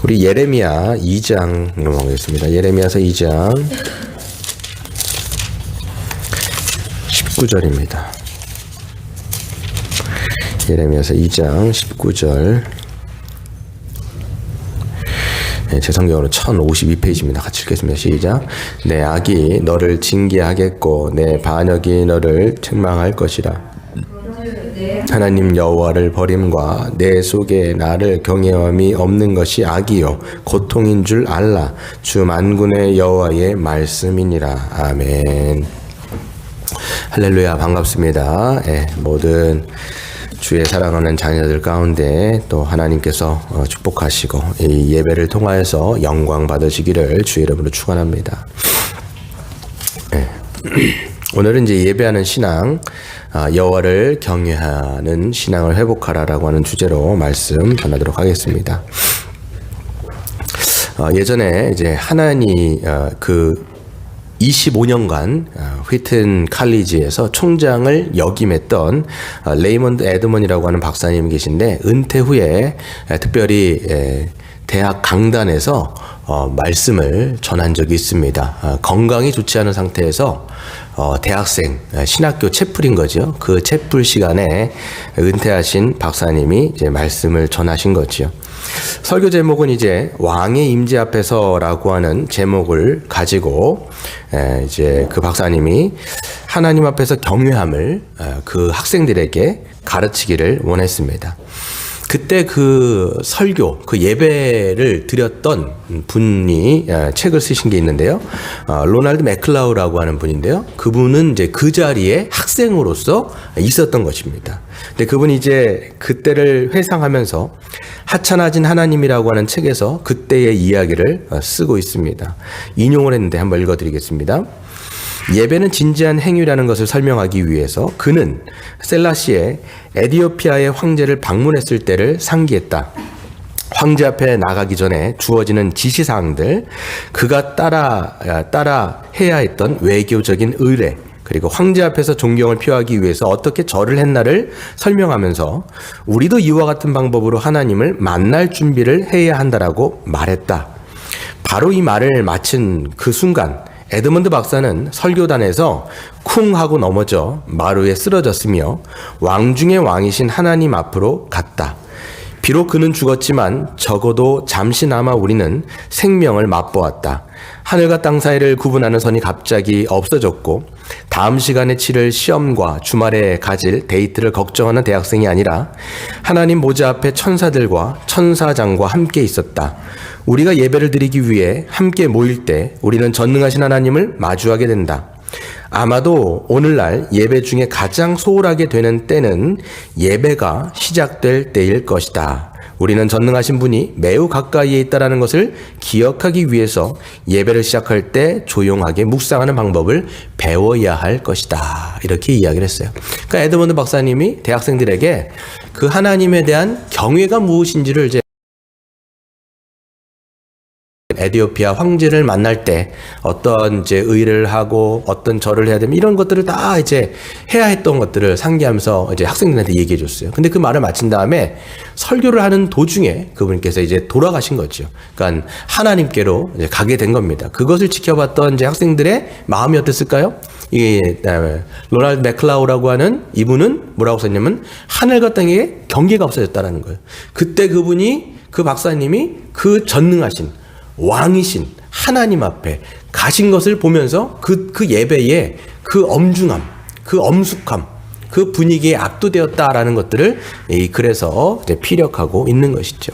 우리 예레미야 2장 넘어가겠습니다. 예레미야서 2장 19절입니다. 예레미야서 2장 19절. 네, 제 성경으로 1052페이지입니다. 같이 읽겠습니다. 시작. 내 악이 너를 징계하겠고 내 반역이 너를 책망할 것이라. 하나님 여호와를 버림과 내 속에 나를 경외함이 없는 것이 악이요 고통인 줄 알라. 주 만군의 여호와의 말씀이니라. 아멘. 할렐루야. 반갑습니다. 모든 주의 사랑하는 자녀들 가운데 또 하나님께서 축복하시고 이 예배를 통하여서 영광 받으시기를 주의 이름으로 축원합니다. 오늘은 이제 예배하는 신앙, 여호와를 경외하는 신앙을 회복하라라고 하는 주제로 말씀 전하도록 하겠습니다. 예전에 이제 하나니 25년간 휘튼 칼리지에서 총장을 역임했던 레이먼드 에드먼이라고 하는 박사님이 계신데, 은퇴 후에 특별히 대학 강단에서 말씀을 전한 적이 있습니다. 건강이 좋지 않은 상태에서 대학생, 신학교 채플인 거죠. 그 채플 시간에 은퇴하신 박사님이 이제 말씀을 전하신 거죠. 설교 제목은 이제 왕의 임재 앞에서라고 하는 제목을 가지고 이제 그 박사님이 하나님 앞에서 경외함을 그 학생들에게 가르치기를 원했습니다. 그때 그 설교, 그 예배를 드렸던 분이 책을 쓰신 게 있는데요. 로널드 맥클라우라고 하는 분인데요. 그분은 이제 그 자리에 학생으로서 있었던 것입니다. 근데 그분이 이제 그때를 회상하면서 하찮아진 하나님이라고 하는 책에서 그때의 이야기를 쓰고 있습니다. 인용을 했는데 한번 읽어드리겠습니다. 예배는 진지한 행위라는 것을 설명하기 위해서 그는 셀라시의 에디오피아의 황제를 방문했을 때를 상기했다. 황제 앞에 나가기 전에 주어지는 지시사항들, 그가 따라 해야 했던 외교적인 의례, 그리고 황제 앞에서 존경을 표하기 위해서 어떻게 절을 했나를 설명하면서 우리도 이와 같은 방법으로 하나님을 만날 준비를 해야 한다라고 말했다. 바로 이 말을 마친 그 순간 에드먼드 박사는 설교단에서 쿵 하고 넘어져 마루에 쓰러졌으며 왕 중의 왕이신 하나님 앞으로 갔다. 비록 그는 죽었지만 적어도 잠시나마 우리는 생명을 맛보았다. 하늘과 땅 사이를 구분하는 선이 갑자기 없어졌고 다음 시간에 치를 시험과 주말에 가질 데이트를 걱정하는 대학생이 아니라 하나님 보좌 앞에 천사들과 천사장과 함께 있었다. 우리가 예배를 드리기 위해 함께 모일 때 우리는 전능하신 하나님을 마주하게 된다. 아마도 오늘날 예배 중에 가장 소홀하게 되는 때는 예배가 시작될 때일 것이다. 우리는 전능하신 분이 매우 가까이에 있다는 것을 기억하기 위해서 예배를 시작할 때 조용하게 묵상하는 방법을 배워야 할 것이다. 이렇게 이야기를 했어요. 그러니까 에드먼드 박사님이 대학생들에게 그 하나님에 대한 경외가 무엇인지를 이제 에디오피아 황제를 만날 때 어떤 이제 의례를 하고 어떤 절을 해야 되면 이런 것들을 다 이제 해야 했던 것들을 상기하면서 이제 학생들한테 얘기해 줬어요. 근데 그 말을 마친 다음에 설교를 하는 도중에 그분께서 이제 돌아가신 거죠. 그러니까 하나님께로 이제 가게 된 겁니다. 그것을 지켜봤던 이제 학생들의 마음이 어땠을까요? 이 로널드 맥클라우라고 하는 이분은 뭐라고 썼냐면 하늘과 땅에 경계가 없어졌다라는 거예요. 그때 그 박사님이 그 전능하신 왕이신 하나님 앞에 가신 것을 보면서 그 예배의 그 엄중함, 그 엄숙함, 그 분위기에 압도되었다라는 것들을 이 글에서 이제 피력하고 있는 것이죠.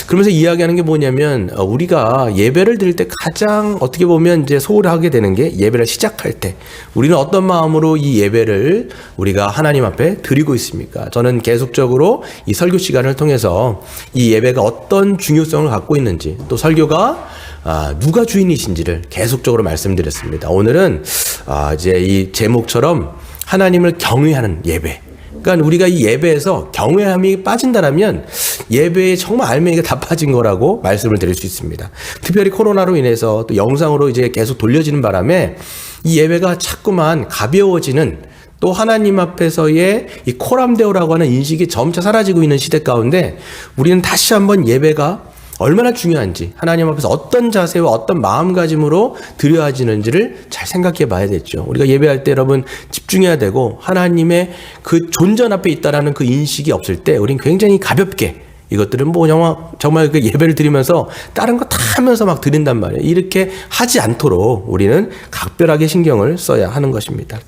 그러면서 이야기하는 게 뭐냐면 우리가 예배를 드릴 때 가장 어떻게 보면 이제 소홀하게 되는 게 예배를 시작할 때 우리는 어떤 마음으로 이 예배를 우리가 하나님 앞에 드리고 있습니까? 저는 계속적으로 이 설교 시간을 통해서 이 예배가 어떤 중요성을 갖고 있는지 또 설교가 누가 주인이신지를 계속적으로 말씀드렸습니다. 오늘은 이제 이 제목처럼 하나님을 경외하는 예배. 그러니까 우리가 이 예배에서 경외함이 빠진다라면 예배에 정말 알맹이가 다 빠진 거라고 말씀을 드릴 수 있습니다. 특별히 코로나로 인해서 또 영상으로 이제 계속 돌려지는 바람에 이 예배가 자꾸만 가벼워지는, 또 하나님 앞에서의 이 코람데오라고 하는 인식이 점차 사라지고 있는 시대 가운데 우리는 다시 한번 예배가 얼마나 중요한지, 하나님 앞에서 어떤 자세와 어떤 마음가짐으로 드려지는지를 잘 생각해 봐야 되죠. 우리가 예배할 때 여러분 집중해야 되고, 하나님의 그 존전 앞에 있다라는 그 인식이 없을 때 우린 굉장히 가볍게 이것들은 뭐 정말 그 예배를 드리면서 다른 거 다 하면서 막 드린단 말이에요. 이렇게 하지 않도록 우리는 각별하게 신경을 써야 하는 것입니다.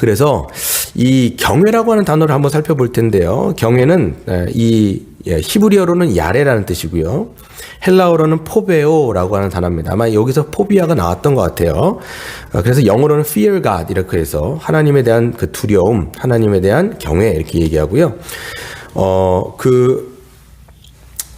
그래서 이 경외라고 하는 단어를 한번 살펴볼 텐데요. 경외는 이 히브리어로는 야레라는 뜻이고요. 헬라어로는 포베오라고 하는 단어입니다. 아마 여기서 포비아가 나왔던 것 같아요. 그래서 영어로는 fear God 이렇게 해서 하나님에 대한 그 두려움, 하나님에 대한 경외 이렇게 얘기하고요.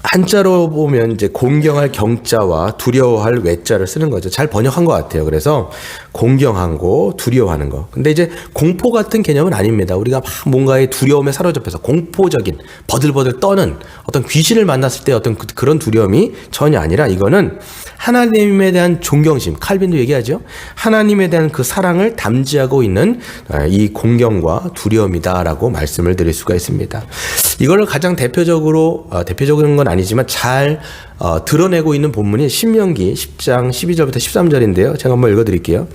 한자로 보면 이제 공경할 경자와 두려워할 외자를 쓰는 거죠. 잘 번역한 것 같아요. 그래서 공경하고 두려워하는 거. 근데 이제 공포 같은 개념은 아닙니다. 우리가 막 뭔가의 두려움에 사로잡혀서 공포적인 버들버들 떠는 어떤 귀신을 만났을 때 어떤 그런 두려움이 전혀 아니라, 이거는 하나님에 대한 존경심, 칼빈도 얘기하죠. 하나님에 대한 그 사랑을 담지하고 있는 이 공경과 두려움이다라고 말씀을 드릴 수가 있습니다. 이걸 가장 대표적인 건 아니지만 잘 드러내고 있는 본문이 신명기 10장 12절부터 13절인데요. 제가 한번 읽어드릴게요.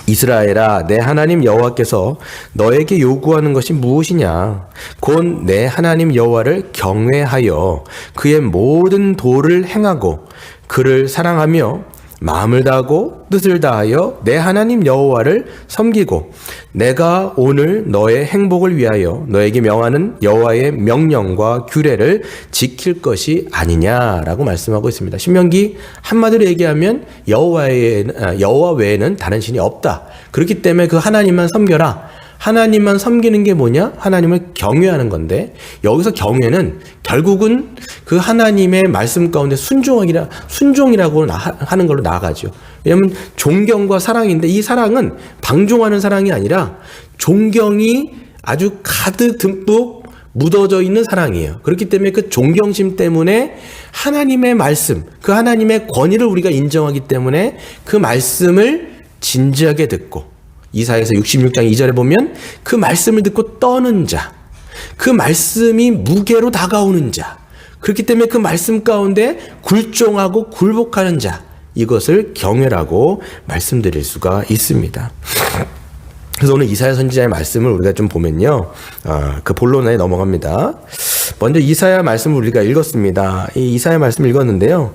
이스라엘아, 내 하나님 여호와께서 너에게 요구하는 것이 무엇이냐? 곧 내 하나님 여호와를 경외하여 그의 모든 도를 행하고 그를 사랑하며 마음을 다하고 뜻을 다하여 내 하나님 여호와를 섬기고 내가 오늘 너의 행복을 위하여 너에게 명하는 여호와의 명령과 규례를 지킬 것이 아니냐라고 말씀하고 있습니다. 신명기 한마디로 얘기하면 여호와 외에는 다른 신이 없다. 그렇기 때문에 그 하나님만 섬겨라. 하나님만 섬기는 게 뭐냐? 하나님을 경외하는 건데, 여기서 경외는 결국은 그 하나님의 말씀 가운데 순종이라고 하는 걸로 나아가죠. 왜냐하면 존경과 사랑인데, 이 사랑은 방종하는 사랑이 아니라 존경이 아주 가득 듬뿍 묻어져 있는 사랑이에요. 그렇기 때문에 그 존경심 때문에 하나님의 말씀, 그 하나님의 권위를 우리가 인정하기 때문에 그 말씀을 진지하게 듣고, 이사야서 66장 2절에 보면 그 말씀을 듣고 떠는 자, 그 말씀이 무게로 다가오는 자, 그렇기 때문에 그 말씀 가운데 굴종하고 굴복하는 자, 이것을 경외라고 말씀드릴 수가 있습니다. 그래서 오늘 이사야 선지자의 말씀을 우리가 좀 보면요, 그 본론에 넘어갑니다. 먼저 이사야 말씀을 우리가 읽었습니다. 이 이사야 말씀을 읽었는데요,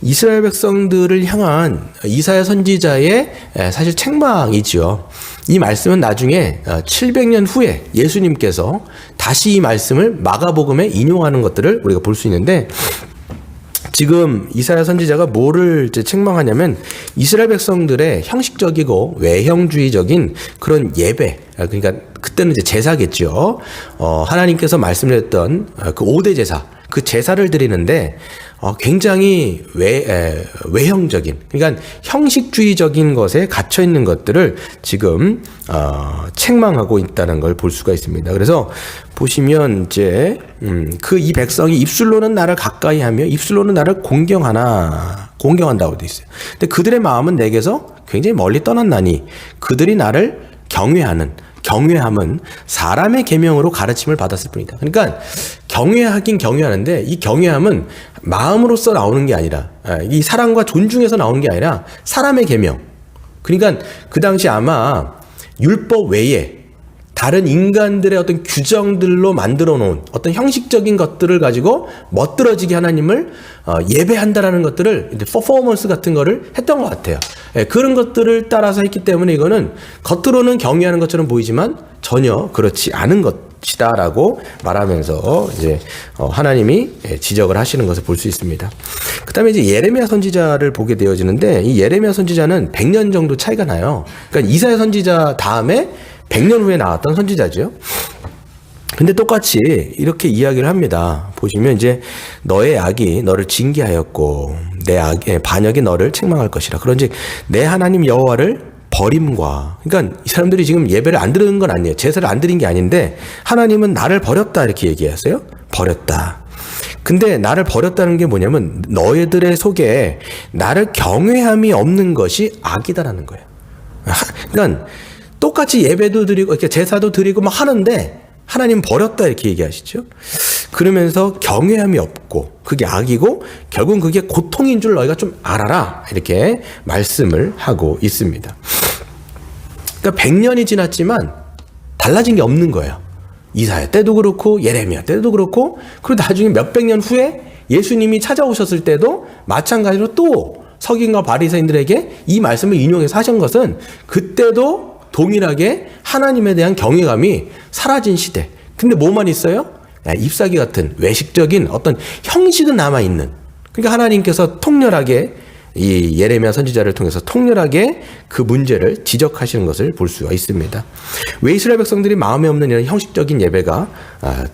이스라엘 백성들을 향한 이사야 선지자의 사실 책망이죠. 이 말씀은 나중에 700년 후에 예수님께서 다시 이 말씀을 마가복음에 인용하는 것들을 우리가 볼 수 있는데, 지금 이사야 선지자가 뭐를 책망하냐면 이스라엘 백성들의 형식적이고 외형주의적인 그런 예배, 그러니까 그때는 이제 제사겠죠. 하나님께서 말씀하셨던 그 5대 제사, 그 제사를 드리는데 굉장히 외형적인, 그러니까 형식주의적인 것에 갇혀 있는 것들을 지금 책망하고 있다는 걸 볼 수가 있습니다. 그래서 보시면 이제 그 이 백성이 입술로는 나를 가까이하며 입술로는 나를 공경한다고 돼 있어요. 근데 그들의 마음은 내게서 굉장히 멀리 떠났나니 그들이 나를 경외함은 사람의 계명으로 가르침을 받았을 뿐이다. 그러니까 경외하긴 경외하는데 이 경외함은 마음으로서 나오는 게 아니라, 이 사랑과 존중에서 나오는 게 아니라 사람의 계명. 그러니까 그 당시 아마 율법 외에 다른 인간들의 어떤 규정들로 만들어 놓은 어떤 형식적인 것들을 가지고 멋들어지게 하나님을 예배한다라는 것들을 이제 퍼포먼스 같은 거를 했던 것 같아요. 그런 것들을 따라서 했기 때문에 이거는 겉으로는 경외하는 것처럼 보이지만 전혀 그렇지 않은 것이다라고 말하면서 이제 하나님이 지적을 하시는 것을 볼 수 있습니다. 그다음에 이제 예레미야 선지자를 보게 되어지는데, 이 예레미야 선지자는 100년 정도 차이가 나요. 그러니까 이사야 선지자 다음에 100년 후에 나왔던 선지자죠. 근데 똑같이 이렇게 이야기를 합니다. 보시면 이제 너의 악이 너를 징계하였고 내 반역이 너를 책망할 것이라. 그런즉 내 하나님 여호와를 버림과, 그러니까 이 사람들이 지금 예배를 안 드리는 건 아니에요. 제사를 안 드린 게 아닌데 하나님은 나를 버렸다 이렇게 얘기하세요. 버렸다. 근데 나를 버렸다는 게 뭐냐면 너희들의 속에 나를 경외함이 없는 것이 악이다라는 거예요. 그러니까 똑같이 예배도 드리고 이렇게 제사도 드리고 막 하는데 하나님 버렸다 이렇게 얘기하시죠. 그러면서 경외함이 없고 그게 악이고 결국은 그게 고통인 줄 너희가 좀 알아라. 이렇게 말씀을 하고 있습니다. 그러니까 100년이 지났지만 달라진 게 없는 거예요. 이사야 때도 그렇고 예레미야 때도 그렇고 그리고 나중에 몇백 년 후에 예수님이 찾아오셨을 때도 마찬가지로 또 서기관과 바리새인들에게 이 말씀을 인용해서 하신 것은 그때도 동일하게 하나님에 대한 경외감이 사라진 시대. 근데 뭐만 있어요? 잎사귀 같은 외식적인 어떤 형식은 남아있는. 그러니까 하나님께서 통렬하게 이 예레미야 선지자를 통해서 통렬하게 그 문제를 지적하시는 것을 볼 수가 있습니다. 왜 이스라엘 백성들이 마음에 없는 이런 형식적인 예배가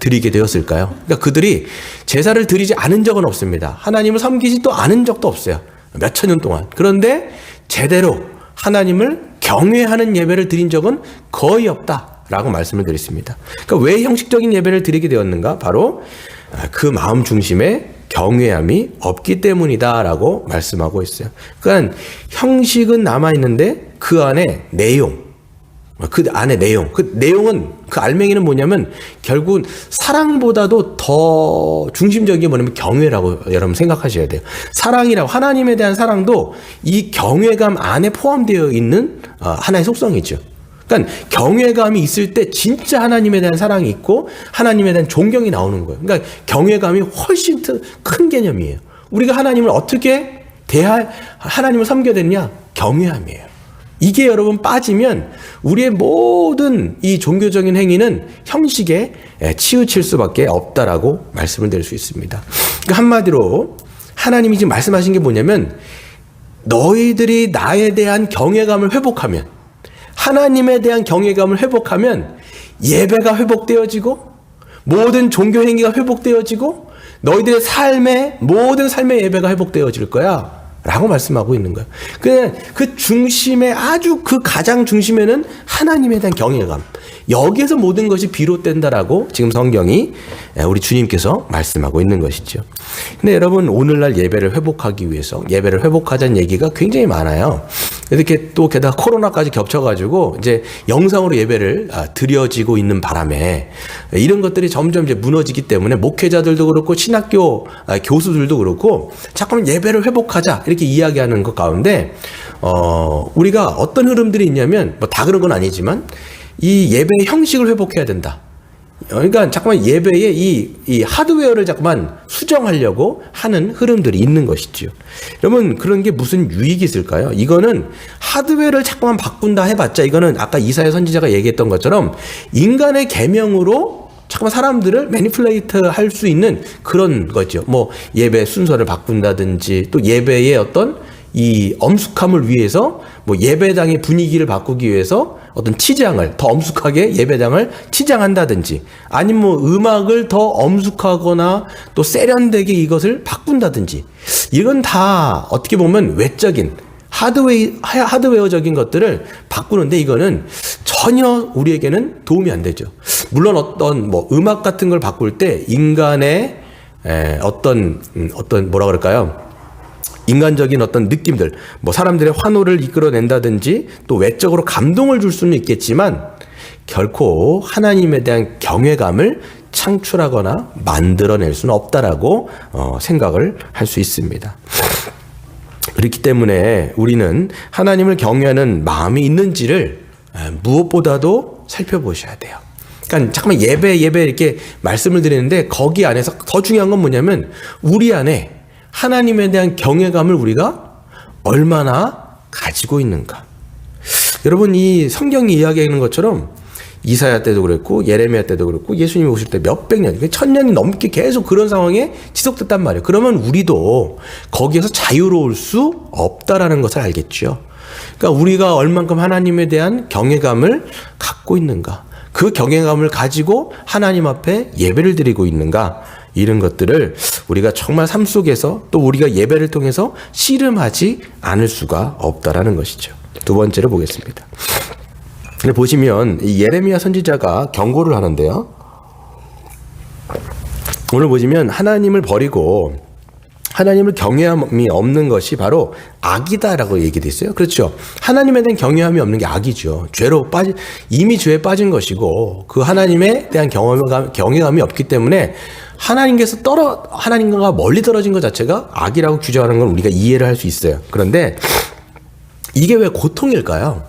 드리게 되었을까요? 그러니까 그들이 제사를 드리지 않은 적은 없습니다. 하나님을 섬기지도 않은 적도 없어요. 몇천 년 동안. 그런데 제대로 하나님을 경외하는 예배를 드린 적은 거의 없다라고 말씀을 드렸습니다. 그러니까 왜 형식적인 예배를 드리게 되었는가? 바로 그 마음 중심에 경외함이 없기 때문이다라고 말씀하고 있어요. 그러니까 형식은 남아있는데 그 안에 내용, 그 내용은 그 알맹이는 뭐냐면 결국은 사랑보다도 더 중심적인 게 뭐냐면 경외라고 여러분 생각하셔야 돼요. 사랑이라고 하나님에 대한 사랑도 이 경외감 안에 포함되어 있는 하나의 속성이죠. 그러니까 경외감이 있을 때 진짜 하나님에 대한 사랑이 있고 하나님에 대한 존경이 나오는 거예요. 그러니까 경외감이 훨씬 큰 개념이에요. 우리가 하나님을 어떻게 하나님을 섬겨야 되느냐? 경외함이에요. 이게 여러분 빠지면 우리의 모든 이 종교적인 행위는 형식에 치우칠 수밖에 없다라고 말씀을 드릴 수 있습니다. 그러니까 한마디로 하나님이 지금 말씀하신 게 뭐냐면 너희들이 나에 대한 경외감을 회복하면 하나님에 대한 경외감을 회복하면 예배가 회복되어지고 모든 종교 행위가 회복되어지고 너희들의 모든 삶의 예배가 회복되어질 거야 라고 말씀하고 있는 거예요. 그 중심에 아주 그 가장 중심에는 하나님에 대한 경외감, 여기에서 모든 것이 비롯된다라고 지금 성경이 우리 주님께서 말씀하고 있는 것이죠. 근데 여러분 오늘날 예배를 회복하기 위해서 예배를 회복하자는 얘기가 굉장히 많아요. 이렇게 또 게다가 코로나까지 겹쳐가지고 이제 영상으로 예배를 드려지고 있는 바람에 이런 것들이 점점 이제 무너지기 때문에 목회자들도 그렇고 신학교 교수들도 그렇고 잠깐만 예배를 회복하자 이렇게 이야기하는 것 가운데 우리가 어떤 흐름들이 있냐면 뭐 다 그런 건 아니지만 이 예배의 형식을 회복해야 된다. 그러니까 잠깐만 예배의 이 하드웨어를 잠깐만 수정하려고 하는 흐름들이 있는 것이죠. 여러분 그런 게 무슨 유익이 있을까요? 이거는 하드웨어를 잠깐만 바꾼다 해봤자 이거는 아까 이사야 선지자가 얘기했던 것처럼 인간의 계명으로 잠깐만 사람들을 매니플레이트 할 수 있는 그런 거죠. 뭐 예배 순서를 바꾼다든지 또 예배의 어떤 이 엄숙함을 위해서 뭐 예배당의 분위기를 바꾸기 위해서 어떤 치장을 더 엄숙하게 예배당을 치장한다든지 아니면 뭐 음악을 더 엄숙하거나 또 세련되게 이것을 바꾼다든지 이건 다 어떻게 보면 외적인 하드웨어적인 것들을 바꾸는데 이거는 전혀 우리에게는 도움이 안 되죠. 물론 어떤 뭐 음악 같은 걸 바꿀 때 인간의 어떤 뭐라 그럴까요? 인간적인 어떤 느낌들, 뭐 사람들의 환호를 이끌어낸다든지 또 외적으로 감동을 줄 수는 있겠지만 결코 하나님에 대한 경외감을 창출하거나 만들어낼 수는 없다라고 생각을 할 수 있습니다. 그렇기 때문에 우리는 하나님을 경외하는 마음이 있는지를 무엇보다도 살펴보셔야 돼요. 그러니까 잠깐만 예배 이렇게 말씀을 드리는데 거기 안에서 더 중요한 건 뭐냐면 우리 안에 하나님에 대한 경외감을 우리가 얼마나 가지고 있는가. 여러분 이 성경이 이야기하는 것처럼 이사야 때도 그랬고 예레미야 때도 그랬고 예수님이 오실 때 몇백 년, 1000년이 넘게 계속 그런 상황에 지속됐단 말이에요. 그러면 우리도 거기에서 자유로울 수 없다라는 것을 알겠죠. 그러니까 우리가 얼만큼 하나님에 대한 경외감을 갖고 있는가. 그 경외감을 가지고 하나님 앞에 예배를 드리고 있는가. 이런 것들을 우리가 정말 삶 속에서 또 우리가 예배를 통해서 씨름하지 않을 수가 없다라는 것이죠. 두 번째로 보겠습니다. 보시면 이 예레미야 선지자가 경고를 하는데요. 오늘 보시면 하나님을 버리고 하나님을 경외함이 없는 것이 바로 악이다라고 얘기돼 있어요. 그렇죠. 하나님에 대한 경외함이 없는 게 악이죠. 이미 죄에 빠진 것이고 그 하나님에 대한 경외감이 없기 때문에 하나님과 멀리 떨어진 것 자체가 악이라고 규정하는 건 우리가 이해를 할 수 있어요. 그런데 이게 왜 고통일까요?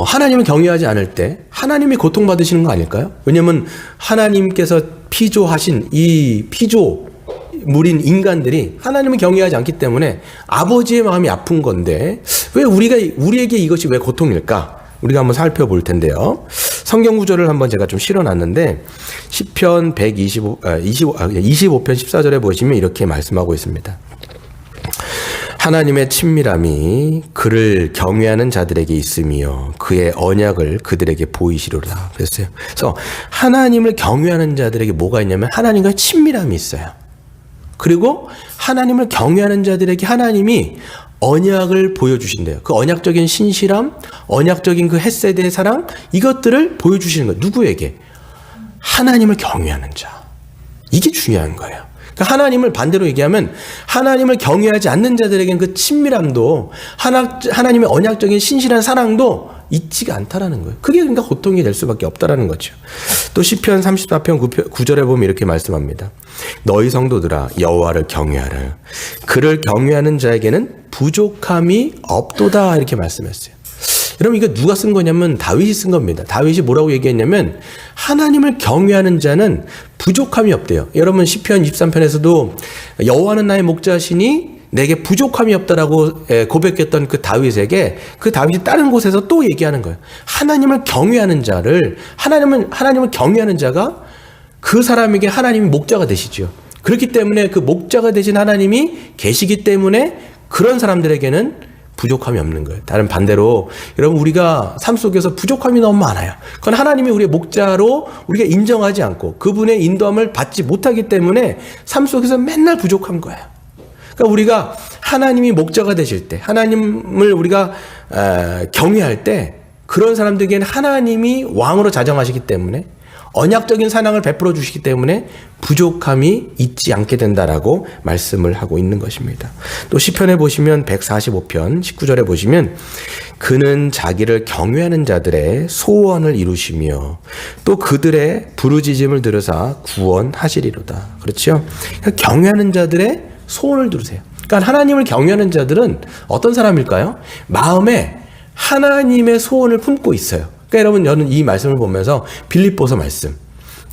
하나님을 경외하지 않을 때 하나님이 고통받으시는 거 아닐까요? 왜냐하면 하나님께서 피조하신 이 피조물인 인간들이 하나님을 경외하지 않기 때문에 아버지의 마음이 아픈 건데 왜 우리에게 이것이 왜 고통일까? 우리가 한번 살펴볼 텐데요. 성경 구절을 한번 제가 좀 실어놨는데 시편 25편 14절에 보시면 이렇게 말씀하고 있습니다. 하나님의 친밀함이 그를 경외하는 자들에게 있으며 그의 언약을 그들에게 보이시리로다 그랬어요. 그래서 하나님을 경외하는 자들에게 뭐가 있냐면 하나님과 친밀함이 있어요. 그리고 하나님을 경외하는 자들에게 하나님이 언약을 보여주신대요. 그 언약적인 신실함, 언약적인 그 헷세대의 사랑, 이것들을 보여주시는 거예요. 누구에게? 하나님을 경외하는 자. 이게 중요한 거예요. 그러니까 하나님을 반대로 얘기하면 하나님을 경외하지 않는 자들에게는 그 친밀함도 하나님의 언약적인 신실한 사랑도 있지가 않다라는 거예요. 그게 그러니까 고통이 될 수밖에 없다라는 거죠. 또 시편 34편 9절에 보면 이렇게 말씀합니다. 너희 성도들아 여호와를 경외하라. 그를 경외하는 자에게는 부족함이 없도다 이렇게 말씀했어요. 여러분 이거 누가 쓴 거냐면 다윗이 쓴 겁니다. 다윗이 뭐라고 얘기했냐면 하나님을 경외하는 자는 부족함이 없대요. 여러분 시편 23편에서도 여호와는 나의 목자시니 내게 부족함이 없다라고 고백했던 그 다윗에게 그 다윗이 다른 곳에서 또 얘기하는 거예요. 하나님을 경외하는 자를 하나님을 경외하는 자가 그 사람에게 하나님이 목자가 되시죠. 그렇기 때문에 그 목자가 되신 하나님이 계시기 때문에 그런 사람들에게는 부족함이 없는 거예요. 다른 반대로 여러분 우리가 삶 속에서 부족함이 너무 많아요. 그건 하나님이 우리의 목자로 우리가 인정하지 않고 그분의 인도함을 받지 못하기 때문에 삶 속에서 맨날 부족한 거예요. 그러니까 우리가 하나님이 목자가 되실 때 하나님을 우리가 경외할 때 그런 사람들에게는 하나님이 왕으로 자정하시기 때문에 언약적인 사랑을 베풀어 주시기 때문에 부족함이 있지 않게 된다라고 말씀을 하고 있는 것입니다. 또 시편에 보시면 145편 19절에 보시면 그는 자기를 경외하는 자들의 소원을 이루시며 또 그들의 부르짖음을 들으사 구원하시리로다. 그렇죠? 그러니까 경외하는 자들의 소원을 들으세요. 그러니까 하나님을 경외하는 자들은 어떤 사람일까요? 마음에 하나님의 소원을 품고 있어요. 그러니까 여러분 저는 이 말씀을 보면서 빌립보서 말씀.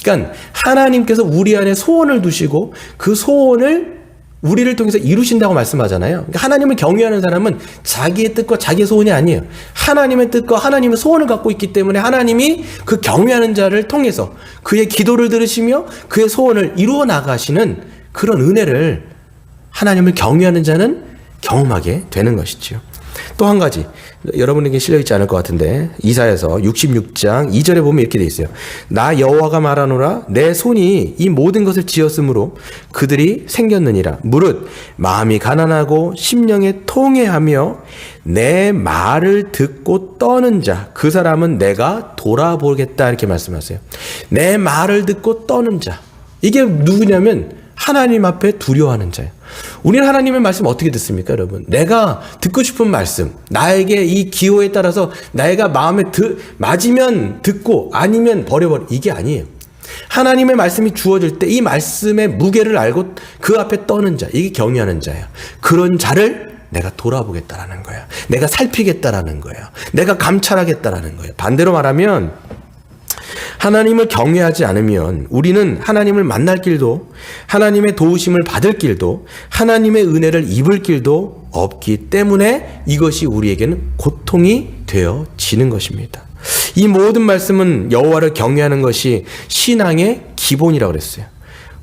그러니까 하나님께서 우리 안에 소원을 두시고 그 소원을 우리를 통해서 이루신다고 말씀하잖아요. 그러니까 하나님을 경외하는 사람은 자기의 뜻과 자기의 소원이 아니에요. 하나님의 뜻과 하나님의 소원을 갖고 있기 때문에 하나님이 그 경외하는 자를 통해서 그의 기도를 들으시며 그의 소원을 이루어 나가시는 그런 은혜를 하나님을 경외하는 자는 경험하게 되는 것이죠. 또 한 가지 여러분에게 실려있지 않을 것 같은데 이사야서 66장 2절에 보면 이렇게 돼 있어요. 나 여호와가 말하노라 내 손이 이 모든 것을 지었으므로 그들이 생겼느니라. 무릇 마음이 가난하고 심령에 통회하며 내 말을 듣고 떠는 자 그 사람은 내가 돌아보겠다 이렇게 말씀하세요. 내 말을 듣고 떠는 자 이게 누구냐면 하나님 앞에 두려워하는 자예요. 우리는 하나님의 말씀 어떻게 듣습니까, 여러분? 내가 듣고 싶은 말씀, 나에게 이 기호에 따라서 내가 마음에 맞으면 듣고 아니면 버려버려. 이게 아니에요. 하나님의 말씀이 주어질 때 이 말씀의 무게를 알고 그 앞에 떠는 자, 이게 경외하는 자예요. 그런 자를 내가 돌아보겠다라는 거예요. 내가 살피겠다라는 거예요. 내가 감찰하겠다라는 거예요. 반대로 말하면 하나님을 경외하지 않으면 우리는 하나님을 만날 길도 하나님의 도우심을 받을 길도 하나님의 은혜를 입을 길도 없기 때문에 이것이 우리에게는 고통이 되어지는 것입니다. 이 모든 말씀은 여호와를 경외하는 것이 신앙의 기본이라고 그랬어요.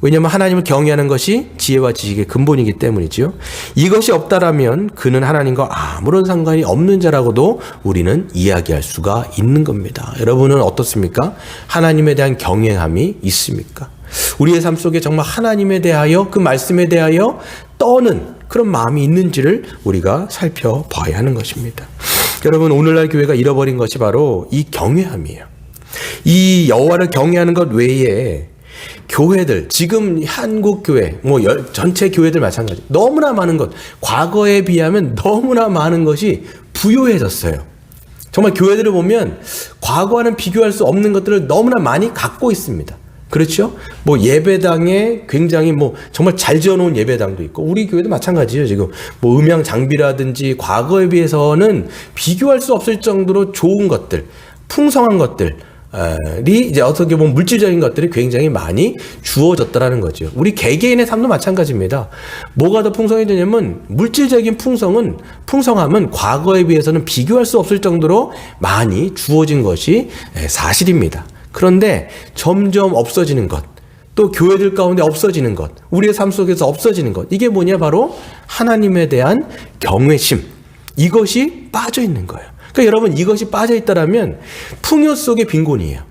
왜냐하면 하나님을 경외하는 것이 지혜와 지식의 근본이기 때문이죠. 이것이 없다라면 그는 하나님과 아무런 상관이 없는 자라고도 우리는 이야기할 수가 있는 겁니다. 여러분은 어떻습니까? 하나님에 대한 경외함이 있습니까? 우리의 삶 속에 정말 하나님에 대하여 그 말씀에 대하여 떠는 그런 마음이 있는지를 우리가 살펴봐야 하는 것입니다. 여러분 오늘날 교회가 잃어버린 것이 바로 이 경외함이에요. 이 여호와를 경외하는 것 외에 교회들, 지금 한국 교회, 전체 교회들 마찬가지. 너무나 많은 것, 과거에 비하면 너무나 많은 것이 부요해졌어요. 정말 교회들을 보면 과거와는 비교할 수 없는 것들을 너무나 많이 갖고 있습니다. 그렇죠? 예배당에 굉장히 정말 잘 지어놓은 예배당도 있고, 우리 교회도 마찬가지예요. 지금 음향 장비라든지 과거에 비해서는 비교할 수 없을 정도로 좋은 것들, 풍성한 것들이 이제 어떻게 보면 물질적인 것들이 굉장히 많이 주어졌다라는 거죠. 우리 개개인의 삶도 마찬가지입니다. 뭐가 더 풍성해지냐면 물질적인 풍성함은 과거에 비해서는 비교할 수 없을 정도로 많이 주어진 것이 사실입니다. 그런데 점점 없어지는 것, 또 교회들 가운데 없어지는 것, 우리의 삶 속에서 없어지는 것, 이게 뭐냐? 바로 하나님에 대한 경외심, 이것이 빠져 있는 거예요. 그러니까 여러분, 이것이 빠져 있다라면 풍요 속의 빈곤이에요.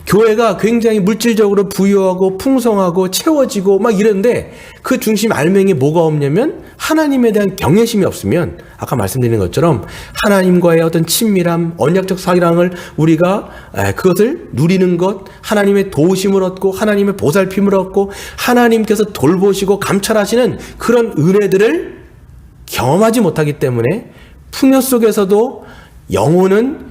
교회가 굉장히 물질적으로 부유하고 풍성하고 채워지고 막 이런데 그 중심 알맹이에 뭐가 없냐면 하나님에 대한 경외심이 없으면, 아까 말씀드린 것처럼 하나님과의 어떤 친밀함, 언약적 사랑을 우리가 그것을 누리는 것, 하나님의 도우심을 얻고 하나님의 보살핌을 얻고 하나님께서 돌보시고 감찰하시는 그런 은혜들을 경험하지 못하기 때문에 풍요 속에서도 영혼은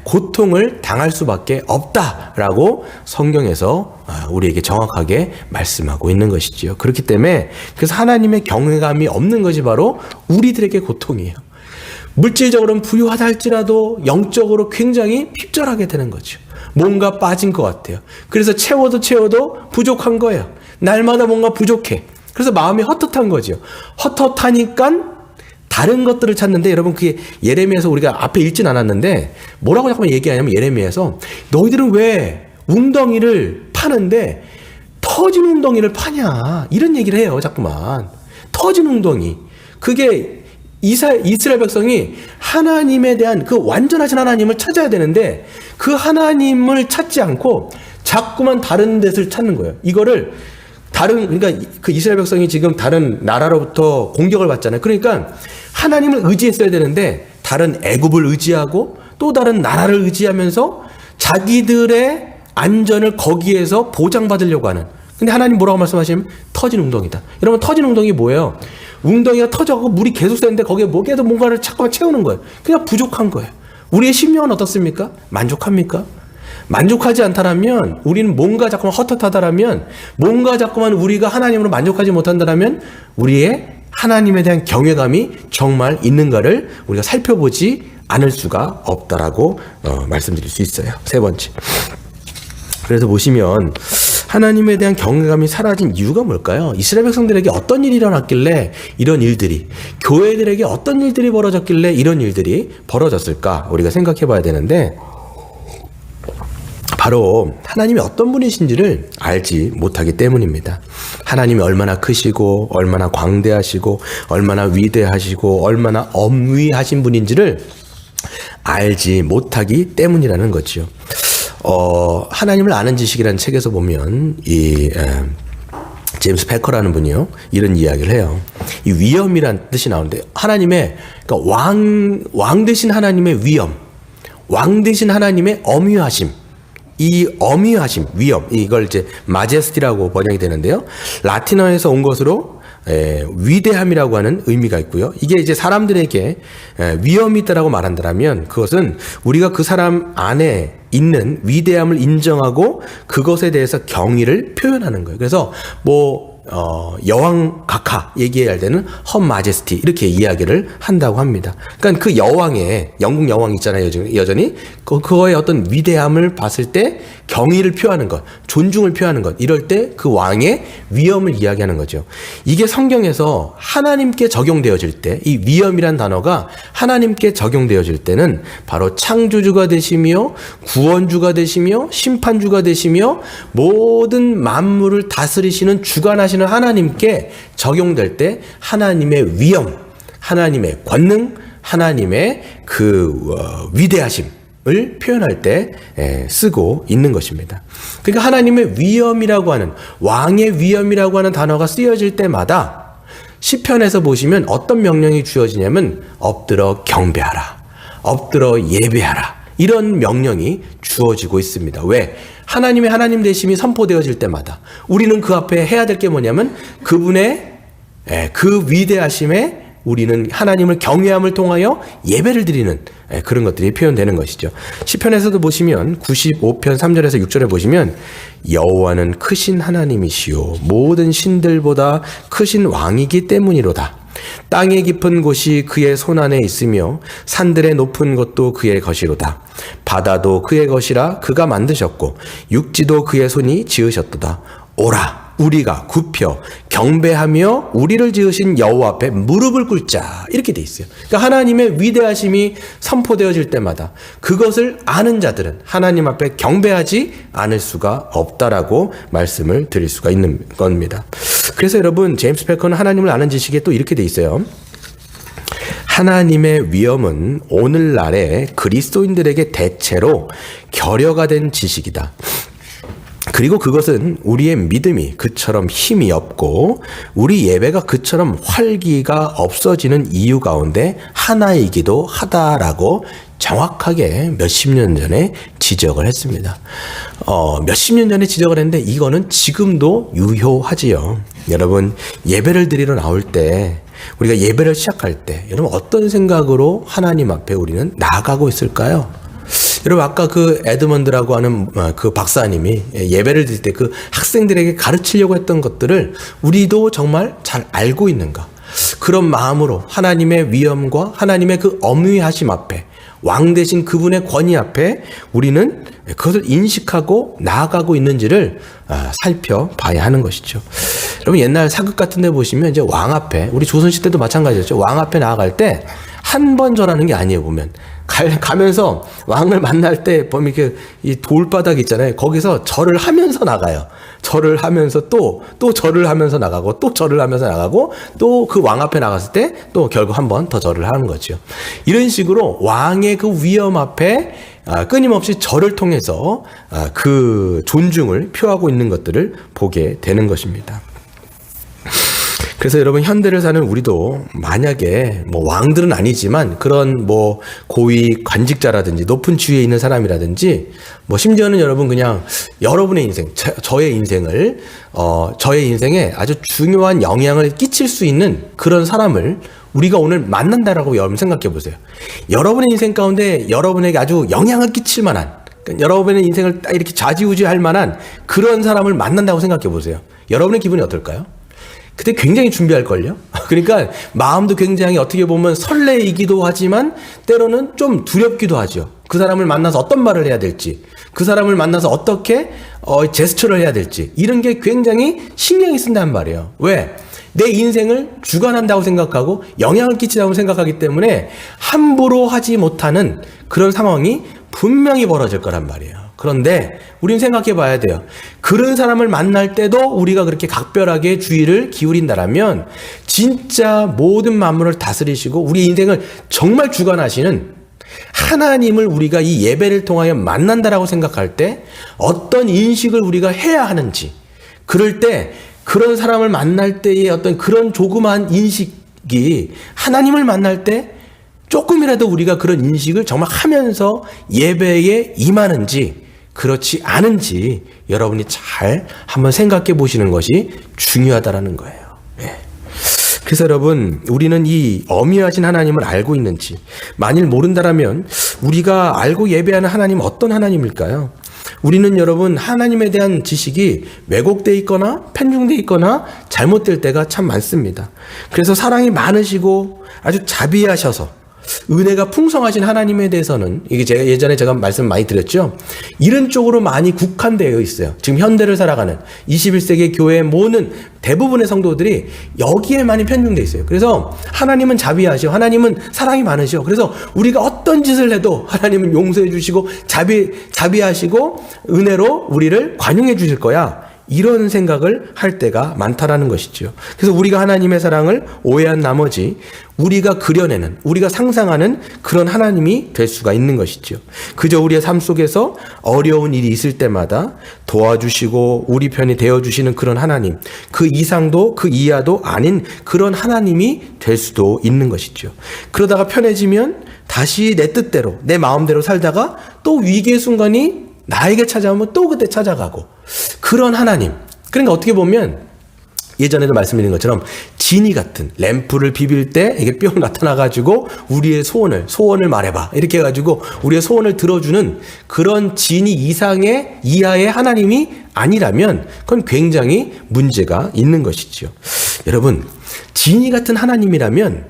고통을 당할 수밖에 없다라고 성경에서 우리에게 정확하게 말씀하고 있는 것이지요. 그렇기 때문에 그래서 하나님의 경외감이 없는 것이 바로 우리들에게 고통이에요. 물질적으로는 부유하다 할지라도 영적으로 굉장히 핍절하게 되는 거죠. 뭔가 빠진 것 같아요. 그래서 채워도 부족한 거예요. 날마다 뭔가 부족해. 그래서 마음이 헛헛한 거죠. 헛헛하니까 다른 것들을 찾는데, 여러분, 그게 예레미야에서 우리가 앞에 읽진 않았는데 뭐라고 잠깐만 얘기하냐면, 예레미야에서 너희들은 왜 웅덩이를 파는데 터진 웅덩이를 파냐, 이런 얘기를 해요. 자꾸만 터진 웅덩이. 그게 이스라엘 백성이 하나님에 대한 그 완전하신 하나님을 찾아야 되는데 그 하나님을 찾지 않고 자꾸만 다른 데를 찾는 거예요. 이거를 그러니까 그 이스라엘 백성이 지금 다른 나라로부터 공격을 받잖아요. 그러니까 하나님을 의지했어야 되는데 다른 애굽을 의지하고 또 다른 나라를 의지하면서 자기들의 안전을 거기에서 보장받으려고 하는. 근데 하나님 뭐라고 말씀하시면 터진 웅덩이다. 여러분, 터진 웅덩이 뭐예요? 웅덩이가 터져서 물이 계속 새는데 거기에 계속 뭔가를 자꾸만 채우는 거예요. 그냥 부족한 거예요. 우리의 심령은 어떻습니까? 만족합니까? 만족하지 않다라면, 우리는 뭔가 자꾸만 헛헛하다라면, 뭔가 자꾸만 우리가 하나님으로 만족하지 못한다라면 우리의 하나님에 대한 경외감이 정말 있는가를 우리가 살펴보지 않을 수가 없다라고 말씀드릴 수 있어요. 세 번째. 그래서 보시면 하나님에 대한 경외감이 사라진 이유가 뭘까요? 이스라엘 백성들에게 어떤 일이 일어났길래 이런 일들이, 교회들에게 어떤 일들이 벌어졌길래 이런 일들이 벌어졌을까? 우리가 생각해 봐야 되는데, 바로 하나님이 어떤 분이신지를 알지 못하기 때문입니다. 하나님이 얼마나 크시고 얼마나 광대하시고 얼마나 위대하시고 얼마나 엄위하신 분인지를 알지 못하기 때문이라는 거죠. 하나님을 아는 지식이라는 책에서 보면 제임스 패커라는 분이요, 이런 이야기를 해요. 이 위엄이란 뜻이 나오는데, 하나님의, 그러니까 왕 되신 하나님의 위엄, 왕 되신 하나님의 엄위하심, 이 엄위하심, 위엄, 이걸 이제 마제스티라고 번역이 되는데요. 라틴어에서 온 것으로 위대함이라고 하는 의미가 있고요. 이게 이제 사람들에게 위엄이 있다라고 말한다면, 그것은 우리가 그 사람 안에 있는 위대함을 인정하고 그것에 대해서 경의를 표현하는 거예요. 그래서 여왕 각하 얘기할 때는 헛 마제스티 이렇게 이야기를 한다고 합니다. 그러니까 그 여왕의, 영국 여왕 있잖아요, 여전히 그거의 어떤 위대함을 봤을 때 경의를 표하는 것, 존중을 표하는 것, 이럴 때 그 왕의 위엄을 이야기하는 거죠. 이게 성경에서 하나님께 적용되어질 때, 이 위엄이란 단어가 하나님께 적용되어질 때는 바로 창조주가 되시며 구원주가 되시며 심판주가 되시며 모든 만물을 다스리시는 주관하시는 하나님께 적용될 때 하나님의 위엄, 하나님의 권능, 하나님의 그 위대하심을 표현할 때 쓰고 있는 것입니다. 그러니까 하나님의 위엄이라고 하는, 왕의 위엄이라고 하는 단어가 쓰여질 때마다 시편에서 보시면 어떤 명령이 주어지냐면 엎드러 경배하라, 엎드러 예배하라, 이런 명령이 주어지고 있습니다. 왜? 하나님의 하나님 되심이 선포되어질 때마다 우리는 그 앞에 해야 될 게 뭐냐면 그분의 그 위대하심에 우리는 하나님을 경외함을 통하여 예배를 드리는 그런 것들이 표현되는 것이죠. 시편에서도 보시면 95편 3절에서 6절에 보시면 여호와는 크신 하나님이시요 모든 신들보다 크신 왕이기 때문이로다. 땅의 깊은 곳이 그의 손안에 있으며 산들의 높은 곳도 그의 것이로다. 바다도 그의 것이라 그가 만드셨고 육지도 그의 손이 지으셨도다. 오라 우리가 굽혀 경배하며 우리를 지으신 여호와 앞에 무릎을 꿇자 이렇게 돼 있어요. 그러니까 하나님의 위대하심이 선포되어질 때마다 그것을 아는 자들은 하나님 앞에 경배하지 않을 수가 없다라고 말씀을 드릴 수가 있는 겁니다. 그래서 여러분 제임스 패커는 하나님을 아는 지식에 또 이렇게 돼 있어요. 하나님의 위엄은 오늘날의 그리스도인들에게 대체로 결여가 된 지식이다. 그리고 그것은 우리의 믿음이 그처럼 힘이 없고 우리 예배가 그처럼 활기가 없어지는 이유 가운데 하나이기도 하다라고 정확하게 몇십 년 전에 지적을 했습니다. 몇십 년 전에 지적을 했는데 이거는 지금도 유효하지요. 여러분 예배를 드리러 나올 때 우리가 예배를 시작할 때 여러분 어떤 생각으로 하나님 앞에 우리는 나아가고 있을까요? 여러분 아까 그 에드먼드라고 하는 그 박사님이 예배를 드릴 때 그 학생들에게 가르치려고 했던 것들을 우리도 정말 잘 알고 있는가? 그런 마음으로 하나님의 위엄과 하나님의 그 엄위하심 앞에 왕 되신 그분의 권위 앞에 우리는 그것을 인식하고 나아가고 있는지를 살펴봐야 하는 것이죠. 여러분 옛날 사극 같은 데 보시면 이제 왕 앞에 우리 조선시대도 마찬가지였죠. 왕 앞에 나아갈 때 한 번 절하는 게 아니에요. 보면 가면서 왕을 만날 때 보면 이렇게 이 돌바닥 있잖아요. 거기서 절을 하면서 나가요. 절을 하면서 또 절을 하면서 나가고 또 절을 하면서 나가고 또 그 왕 앞에 나갔을 때 또 결국 한 번 더 절을 하는 거죠. 이런 식으로 왕의 그 위엄 앞에 끊임없이 절을 통해서 그 존중을 표하고 있는 것들을 보게 되는 것입니다. 그래서 여러분 현대를 사는 우리도 만약에 뭐 왕들은 아니지만 그런 뭐 고위 관직자라든지 높은 지위에 있는 사람이라든지 뭐 심지어는 여러분 그냥 여러분의 인생, 저의 인생을 저의 인생에 아주 중요한 영향을 끼칠 수 있는 그런 사람을 우리가 오늘 만난다라고 여러분 생각해 보세요. 여러분의 인생 가운데 여러분에게 아주 영향을 끼칠 만한 그러니까 여러분의 인생을 딱 이렇게 좌지우지할 만한 그런 사람을 만난다고 생각해 보세요. 여러분의 기분이 어떨까요? 그때 굉장히 준비할걸요? 그러니까 마음도 굉장히 어떻게 보면 설레이기도 하지만 때로는 좀 두렵기도 하죠. 그 사람을 만나서 어떤 말을 해야 될지, 그 사람을 만나서 어떻게 제스처를 해야 될지 이런 게 굉장히 신경이 쓴단 말이에요. 왜? 내 인생을 주관한다고 생각하고 영향을 끼친다고 생각하기 때문에 함부로 하지 못하는 그런 상황이 분명히 벌어질 거란 말이에요. 그런데 우리는 생각해 봐야 돼요. 그런 사람을 만날 때도 우리가 그렇게 각별하게 주의를 기울인다라면 진짜 모든 만물을 다스리시고 우리 인생을 정말 주관하시는 하나님을 우리가 이 예배를 통하여 만난다라고 생각할 때 어떤 인식을 우리가 해야 하는지, 그럴 때 그런 사람을 만날 때의 어떤 그런 조그마한 인식이 하나님을 만날 때 조금이라도 우리가 그런 인식을 정말 하면서 예배에 임하는지 그렇지 않은지 여러분이 잘 한번 생각해 보시는 것이 중요하다라는 거예요. 네. 그래서 여러분 우리는 이 엄위하신 하나님을 알고 있는지, 만일 모른다라면 우리가 알고 예배하는 하나님은 어떤 하나님일까요? 우리는 여러분 하나님에 대한 지식이 왜곡되어 있거나 편중되어 있거나 잘못될 때가 참 많습니다. 그래서 사랑이 많으시고 아주 자비하셔서 은혜가 풍성하신 하나님에 대해서는 이게 제가 예전에 말씀 많이 드렸죠. 이런 쪽으로 많이 국한되어 있어요. 지금 현대를 살아가는 21세기 교회의 모든 대부분의 성도들이 여기에 많이 편중되어 있어요. 그래서 하나님은 자비하시고 하나님은 사랑이 많으시고 그래서 우리가 어떤 짓을 해도 하나님은 용서해 주시고 자비하시고 은혜로 우리를 관용해 주실 거야. 이런 생각을 할 때가 많다라는 것이죠. 그래서 우리가 하나님의 사랑을 오해한 나머지 우리가 그려내는, 우리가 상상하는 그런 하나님이 될 수가 있는 것이죠. 그저 우리의 삶 속에서 어려운 일이 있을 때마다 도와주시고 우리 편이 되어주시는 그런 하나님, 그 이상도 그 이하도 아닌 그런 하나님이 될 수도 있는 것이죠. 그러다가 편해지면 다시 내 뜻대로 내 마음대로 살다가 또 위기의 순간이 나에게 찾아오면 또 그때 찾아가고 그런 하나님. 그러니까 어떻게 보면 예전에도 말씀드린 것처럼 지니 같은 램프를 비빌 때 이게 뿅 나타나가지고 우리의 소원을 말해봐 이렇게 해가지고 우리의 소원을 들어주는 그런 지니 이하의 하나님이 아니라면 그건 굉장히 문제가 있는 것이죠. 여러분, 지니 같은 하나님이라면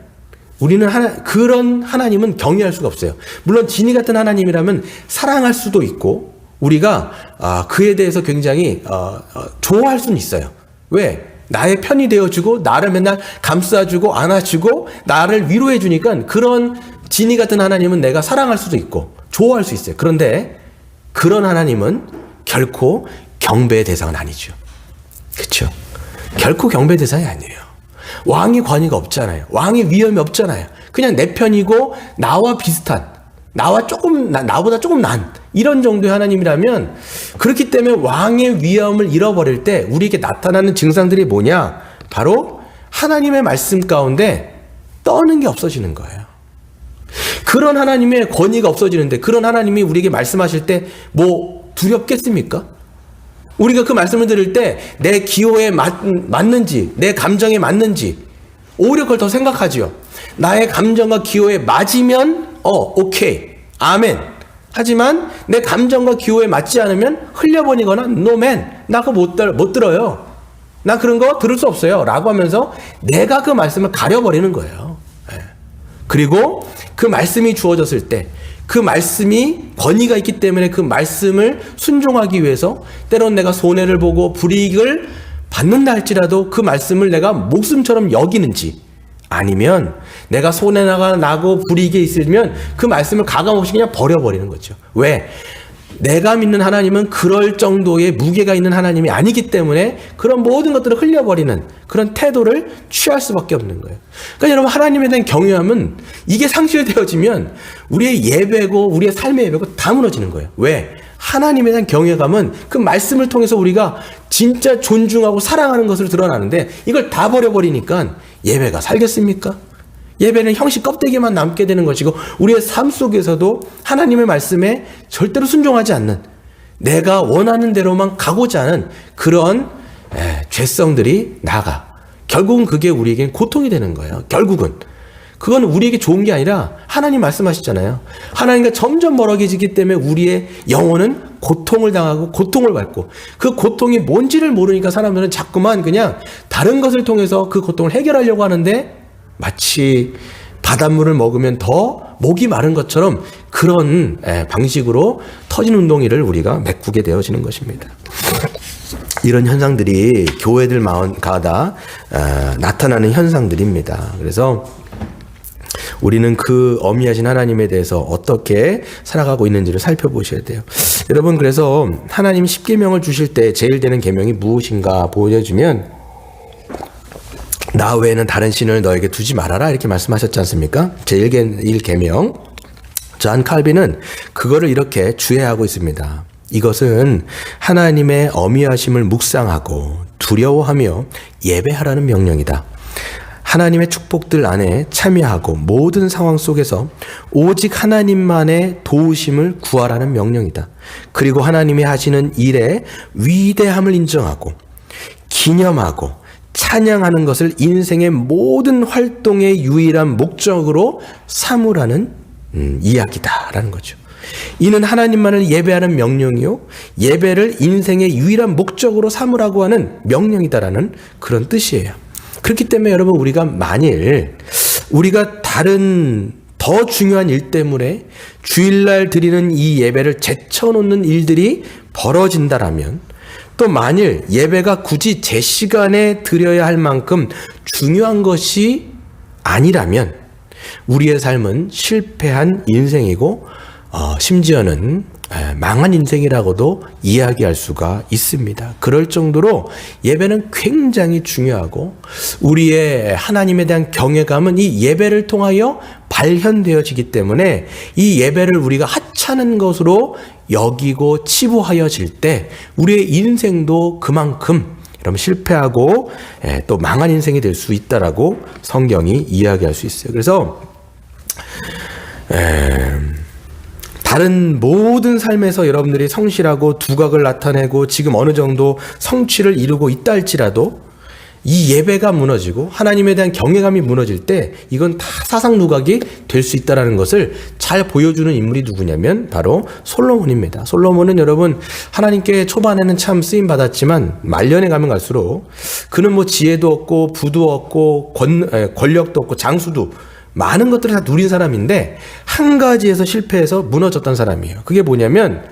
우리는 그런 하나님은 경외할 수가 없어요. 물론 지니 같은 하나님이라면 사랑할 수도 있고 우리가 그에 대해서 굉장히 좋아할 수는 있어요. 왜? 나의 편이 되어주고 나를 맨날 감싸주고 안아주고 나를 위로해주니까 그런 지니 같은 하나님은 내가 사랑할 수도 있고 좋아할 수 있어요. 그런데 그런 하나님은 결코 경배의 대상은 아니죠. 그렇죠? 결코 경배의 대상이 아니에요. 왕의 권위가 없잖아요. 왕의 위엄이 없잖아요. 그냥 내 편이고 나와 비슷한 나보다 조금 난 이런 정도의 하나님이라면 그렇기 때문에 왕의 위엄을 잃어버릴 때 우리에게 나타나는 증상들이 뭐냐? 바로 하나님의 말씀 가운데 떠는 게 없어지는 거예요. 그런 하나님의 권위가 없어지는데 그런 하나님이 우리에게 말씀하실 때 뭐 두렵겠습니까? 우리가 그 말씀을 들을 때 내 기호에 맞는지 내 감정에 맞는지 오히려 그걸 더 생각하지요. 나의 감정과 기호에 맞으면 오케이 아멘. 하지만 내 감정과 기호에 맞지 않으면 흘려버리거나 노맨 나 그거 못 들어요. 나 그런 거 들을 수 없어요 라고 하면서 내가 그 말씀을 가려버리는 거예요. 그리고 그 말씀이 주어졌을 때 그 말씀이 권위가 있기 때문에 그 말씀을 순종하기 위해서 때론 내가 손해를 보고 불이익을 받는다 할지라도 그 말씀을 내가 목숨처럼 여기는지 아니면 내가 손해가 나고 불이익이 있으면 그 말씀을 가감없이 그냥 버려버리는 거죠. 왜? 내가 믿는 하나님은 그럴 정도의 무게가 있는 하나님이 아니기 때문에 그런 모든 것들을 흘려버리는 그런 태도를 취할 수밖에 없는 거예요. 그러니까 여러분 하나님에 대한 경외함은 이게 상실되어지면 우리의 예배고 우리의 삶의 예배고 다 무너지는 거예요. 왜? 하나님에 대한 경외감은 그 말씀을 통해서 우리가 진짜 존중하고 사랑하는 것으로 드러나는데 이걸 다 버려버리니까 예배가 살겠습니까? 예배는 형식 껍데기만 남게 되는 것이고 우리의 삶 속에서도 하나님의 말씀에 절대로 순종하지 않는 내가 원하는 대로만 가고자 하는 그런 죄성들이 나가. 결국은 그게 우리에겐 고통이 되는 거예요. 결국은. 그건 우리에게 좋은 게 아니라 하나님 말씀하시잖아요. 하나님과 점점 멀어지기 때문에 우리의 영혼은 고통을 당하고 고통을 받고 그 고통이 뭔지를 모르니까 사람들은 자꾸만 그냥 다른 것을 통해서 그 고통을 해결하려고 하는데 마치 바닷물을 먹으면 더 목이 마른 것처럼 그런 방식으로 터진 운동이를 우리가 메꾸게 되어지는 것입니다. 이런 현상들이 교회들 마음가다 나타나는 현상들입니다. 그래서 우리는 그 어미하신 하나님에 대해서 어떻게 살아가고 있는지를 살펴보셔야 돼요. 여러분, 그래서 하나님이 10계명을 주실 때 제일 되는 계명이 무엇인가 보여주면 나 외에는 다른 신을 너에게 두지 말아라 이렇게 말씀하셨지 않습니까? 제1계명 존 칼빈은 그거를 이렇게 주해하고 있습니다. 이것은 하나님의 어미하심을 묵상하고 두려워하며 예배하라는 명령이다. 하나님의 축복들 안에 참여하고 모든 상황 속에서 오직 하나님만의 도우심을 구하라는 명령이다. 그리고 하나님이 하시는 일의 위대함을 인정하고 기념하고 찬양하는 것을 인생의 모든 활동의 유일한 목적으로 삼으라는 이야기다라는 거죠. 이는 하나님만을 예배하는 명령이요 예배를 인생의 유일한 목적으로 삼으라고 하는 명령이다라는 그런 뜻이에요. 그렇기 때문에 여러분 우리가 만일 우리가 다른 더 중요한 일 때문에 주일날 드리는 이 예배를 제쳐놓는 일들이 벌어진다라면 또 만일 예배가 굳이 제 시간에 드려야 할 만큼 중요한 것이 아니라면 우리의 삶은 실패한 인생이고 심지어는 망한 인생이라고도 이야기할 수가 있습니다. 그럴 정도로 예배는 굉장히 중요하고 우리의 하나님에 대한 경외감은 이 예배를 통하여 발현되어지기 때문에 이 예배를 우리가 하찮은 것으로 여기고 치부하여질 때 우리의 인생도 그만큼 여러분 실패하고 또 망한 인생이 될 수 있다라고 성경이 이야기할 수 있어요. 그래서 다른 모든 삶에서 여러분들이 성실하고 두각을 나타내고 지금 어느 정도 성취를 이루고 있다 할지라도 이 예배가 무너지고 하나님에 대한 경외감이 무너질 때 이건 다 사상 누각이 될 수 있다는 것을 잘 보여주는 인물이 누구냐면 바로 솔로몬입니다. 솔로몬은 여러분 하나님께 초반에는 참 쓰임 받았지만 말년에 가면 갈수록 그는 뭐 지혜도 없고 부도 없고 권력도 없고 장수도 많은 것들을 다 누린 사람인데 한 가지에서 실패해서 무너졌던 사람이에요. 그게 뭐냐면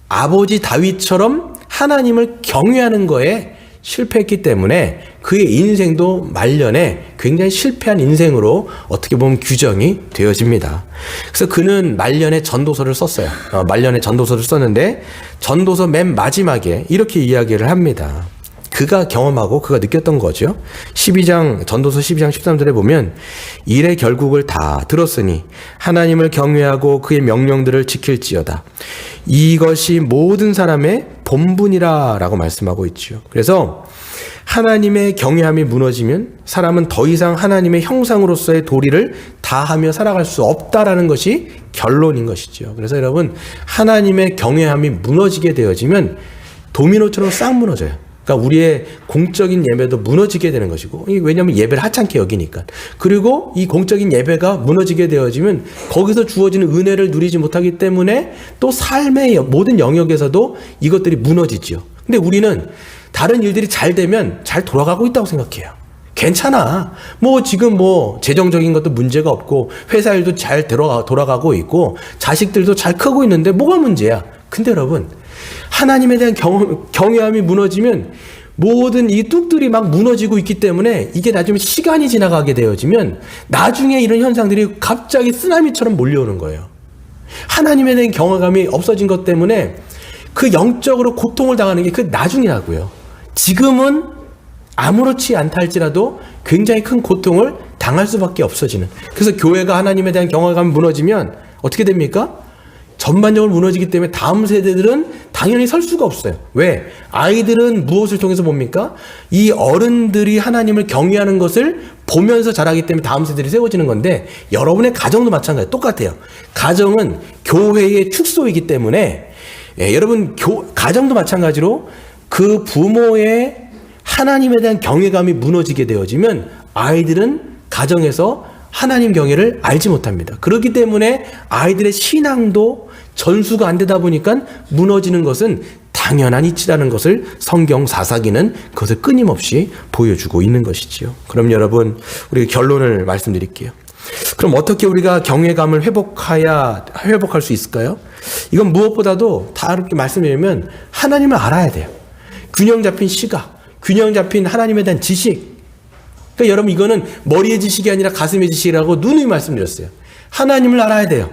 아버지 다윗처럼 하나님을 경외하는 거에 실패했기 때문에 그의 인생도 말년에 굉장히 실패한 인생으로 어떻게 보면 규정이 되어집니다. 그래서 그는 말년에 전도서를 썼어요. 말년에 전도서를 썼는데 전도서 맨 마지막에 이렇게 이야기를 합니다. 그가 경험하고 그가 느꼈던 거죠. 전도서 12장 13절에 보면 일의 결국을 다 들었으니 하나님을 경외하고 그의 명령들을 지킬지어다. 이것이 모든 사람의 본분이라 라고 말씀하고 있죠. 그래서 하나님의 경외함이 무너지면 사람은 더 이상 하나님의 형상으로서의 도리를 다하며 살아갈 수 없다라는 것이 결론인 것이죠. 그래서 여러분 하나님의 경외함이 무너지게 되어지면 도미노처럼 싹 무너져요. 그러니까 우리의 공적인 예배도 무너지게 되는 것이고, 왜냐하면 예배를 하찮게 여기니까. 그리고 이 공적인 예배가 무너지게 되어지면 거기서 주어지는 은혜를 누리지 못하기 때문에 또 삶의 모든 영역에서도 이것들이 무너지죠. 근데 우리는 다른 일들이 잘 되면 잘 돌아가고 있다고 생각해요. 괜찮아. 지금 재정적인 것도 문제가 없고 회사 일도 잘 돌아가고 있고 자식들도 잘 크고 있는데 뭐가 문제야? 근데 여러분 하나님에 대한 경외함이 무너지면 모든 이 뚝들이 막 무너지고 있기 때문에 이게 나중에 시간이 지나가게 되어지면 나중에 이런 현상들이 갑자기 쓰나미처럼 몰려오는 거예요. 하나님에 대한 경외감이 없어진 것 때문에 그 영적으로 고통을 당하는 게 그 나중이라고요. 지금은 아무렇지 않다 할지라도 굉장히 큰 고통을 당할 수밖에 없어지는. 그래서 교회가 하나님에 대한 경외감이 무너지면 어떻게 됩니까? 전반적으로 무너지기 때문에 다음 세대들은 당연히 설 수가 없어요. 왜? 아이들은 무엇을 통해서 봅니까? 이 어른들이 하나님을 경외하는 것을 보면서 자라기 때문에 다음 세대들이 세워지는 건데 여러분의 가정도 마찬가지예요. 똑같아요. 가정은 교회의 축소이기 때문에 여러분 가정도 마찬가지로 그 부모의 하나님에 대한 경외감이 무너지게 되어지면 아이들은 가정에서 하나님 경외를 알지 못합니다. 그렇기 때문에 아이들의 신앙도 전수가 안 되다 보니까 무너지는 것은 당연한 이치라는 것을 성경 사사기는 그것을 끊임없이 보여주고 있는 것이지요. 그럼 여러분 우리 결론을 말씀드릴게요. 그럼 어떻게 우리가 경외감을 회복할 수 있을까요? 이건 무엇보다도 다 이렇게 말씀드리면 하나님을 알아야 돼요. 균형 잡힌 시각, 균형 잡힌 하나님에 대한 지식. 그러니까 여러분 이거는 머리의 지식이 아니라 가슴의 지식이라고 누누이 말씀드렸어요. 하나님을 알아야 돼요.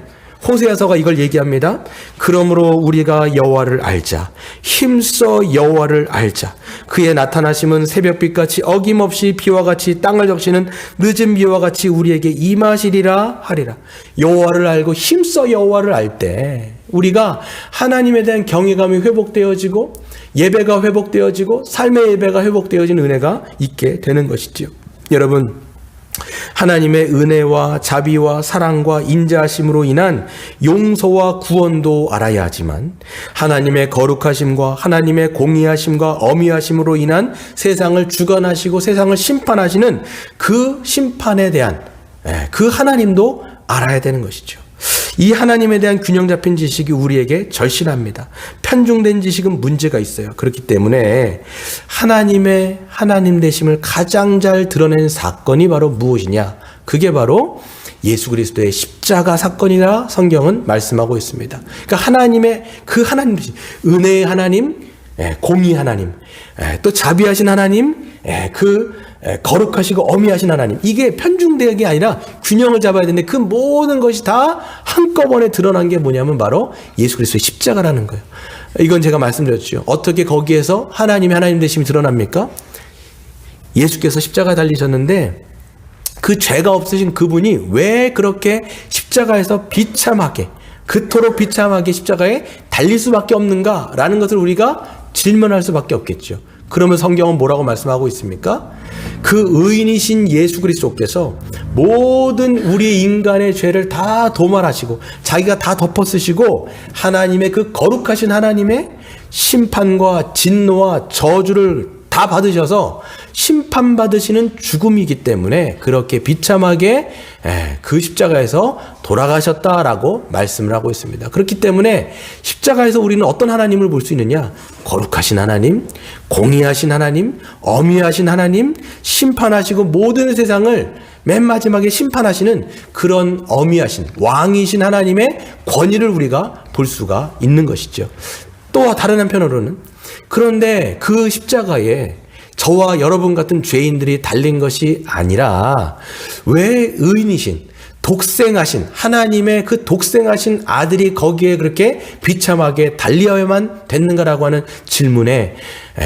호세아서가 이걸 얘기합니다. 그러므로 우리가 여호와를 알자. 힘써 여호와를 알자. 그의 나타나심은 새벽빛같이 어김없이 비와 같이 땅을 적시는 늦은 비와 같이 우리에게 임하시리라 하리라. 여호와를 알고 힘써 여호와를 알 때 우리가 하나님에 대한 경외감이 회복되어지고 예배가 회복되어지고 삶의 예배가 회복되어지는 은혜가 있게 되는 것이지요. 여러분 하나님의 은혜와 자비와 사랑과 인자하심으로 인한 용서와 구원도 알아야 하지만 하나님의 거룩하심과 하나님의 공의하심과 어미하심으로 인한 세상을 주관하시고 세상을 심판하시는 그 심판에 대한 그 하나님도 알아야 되는 것이죠. 이 하나님에 대한 균형 잡힌 지식이 우리에게 절실합니다. 편중된 지식은 문제가 있어요. 그렇기 때문에 하나님의 하나님 되심을 가장 잘 드러낸 사건이 바로 무엇이냐? 그게 바로 예수 그리스도의 십자가 사건이라 성경은 말씀하고 있습니다. 그러니까 하나님의 그 하나님, 은혜의 하나님, 공의 하나님, 또 자비하신 하나님, 거룩하시고 어미하신 하나님, 이게 편중되는 게 아니라 균형을 잡아야 되는데 그 모든 것이 다 한꺼번에 드러난 게 뭐냐면 바로 예수 그리스도의 십자가라는 거예요. 이건 제가 말씀드렸죠. 어떻게 거기에서 하나님의 하나님 되심이 드러납니까? 예수께서 십자가에 달리셨는데 그 죄가 없으신 그분이 왜 그렇게 십자가에서 비참하게, 그토록 비참하게 십자가에 달릴 수밖에 없는가라는 것을 우리가 질문할 수밖에 없겠죠. 그러면 성경은 뭐라고 말씀하고 있습니까? 그 의인이신 예수 그리스도께서 모든 우리 인간의 죄를 다 도말하시고 자기가 다 덮어쓰시고 하나님의 그 거룩하신 하나님의 심판과 진노와 저주를 다 받으셔서 심판받으시는 죽음이기 때문에 그렇게 비참하게 그 십자가에서 돌아가셨다라고 말씀을 하고 있습니다. 그렇기 때문에 십자가에서 우리는 어떤 하나님을 볼 수 있느냐? 거룩하신 하나님, 공의하신 하나님, 엄위하신 하나님, 심판하시고 모든 세상을 맨 마지막에 심판하시는 그런 엄위하신 왕이신 하나님의 권위를 우리가 볼 수가 있는 것이죠. 또 다른 한편으로는 그런데 그 십자가에 저와 여러분 같은 죄인들이 달린 것이 아니라 왜 의인이신 독생하신 하나님의 그 독생하신 아들이 거기에 그렇게 비참하게 달려야만 됐는가라고 하는 질문에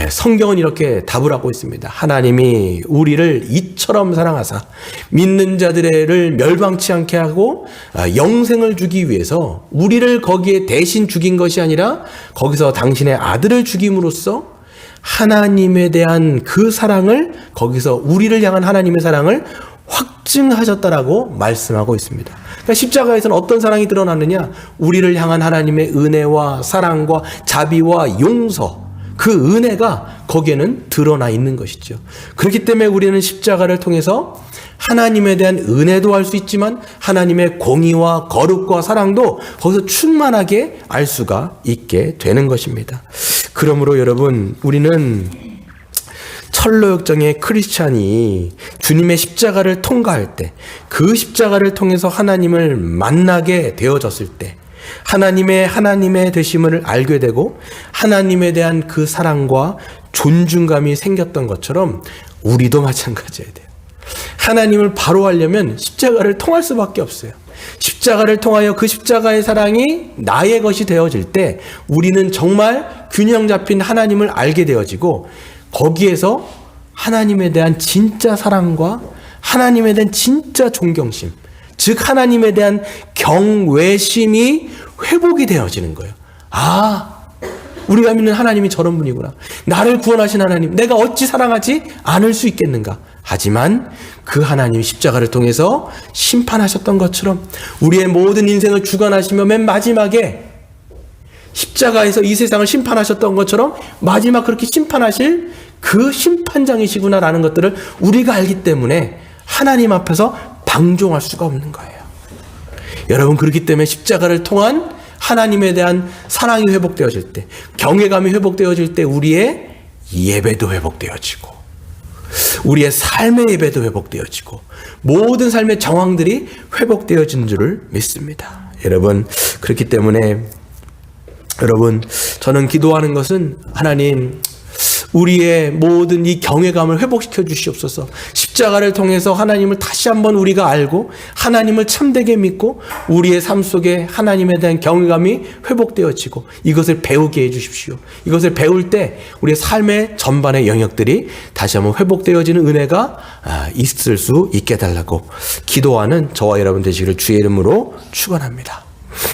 성경은 이렇게 답을 하고 있습니다. 하나님이 우리를 이처럼 사랑하사 믿는 자들을 멸망치 않게 하고 영생을 주기 위해서 우리를 거기에 대신 죽인 것이 아니라 거기서 당신의 아들을 죽임으로써 하나님에 대한 그 사랑을 거기서 우리를 향한 하나님의 사랑을 확증하셨다라고 말씀하고 있습니다. 그러니까 십자가에서는 어떤 사랑이 드러났느냐? 우리를 향한 하나님의 은혜와 사랑과 자비와 용서, 그 은혜가 거기에는 드러나 있는 것이죠. 그렇기 때문에 우리는 십자가를 통해서 하나님에 대한 은혜도 알 수 있지만 하나님의 공의와 거룩과 사랑도 거기서 충만하게 알 수가 있게 되는 것입니다. 그러므로 여러분, 우리는 철로역정의 크리스찬이 주님의 십자가를 통과할 때, 그 십자가를 통해서 하나님을 만나게 되어졌을 때 하나님의 되심을 알게 되고 하나님에 대한 그 사랑과 존중감이 생겼던 것처럼 우리도 마찬가지여야 돼요. 하나님을 바로 알려면 십자가를 통할 수밖에 없어요. 십자가를 통하여 그 십자가의 사랑이 나의 것이 되어질 때 우리는 정말 균형 잡힌 하나님을 알게 되어지고 거기에서 하나님에 대한 진짜 사랑과 하나님에 대한 진짜 존경심, 즉 하나님에 대한 경외심이 회복이 되어지는 거예요. 아, 우리가 믿는 하나님이 저런 분이구나. 나를 구원하신 하나님, 내가 어찌 사랑하지 않을 수 있겠는가. 하지만 그 하나님이 십자가를 통해서 심판하셨던 것처럼 우리의 모든 인생을 주관하시며 맨 마지막에 십자가에서 이 세상을 심판하셨던 것처럼 마지막 그렇게 심판하실 그 심판장이시구나라는 것들을 우리가 알기 때문에 하나님 앞에서 방종할 수가 없는 거예요. 여러분, 그렇기 때문에 십자가를 통한 하나님에 대한 사랑이 회복되어질 때, 경외감이 회복되어질 때 우리의 예배도 회복되어지고 우리의 삶의 예배도 회복되어지고 모든 삶의 정황들이 회복되어지는 줄을 믿습니다. 여러분, 그렇기 때문에 여러분, 저는 기도하는 것은 하나님, 우리의 모든 이 경외감을 회복시켜 주시옵소서. 십자가를 통해서 하나님을 다시 한번 우리가 알고 하나님을 참되게 믿고 우리의 삶 속에 하나님에 대한 경외감이 회복되어지고 이것을 배우게 해 주십시오. 이것을 배울 때 우리의 삶의 전반의 영역들이 다시 한번 회복되어지는 은혜가 있을 수 있게 해달라고 기도하는 저와 여러분 되시기를 주의 이름으로 축원합니다.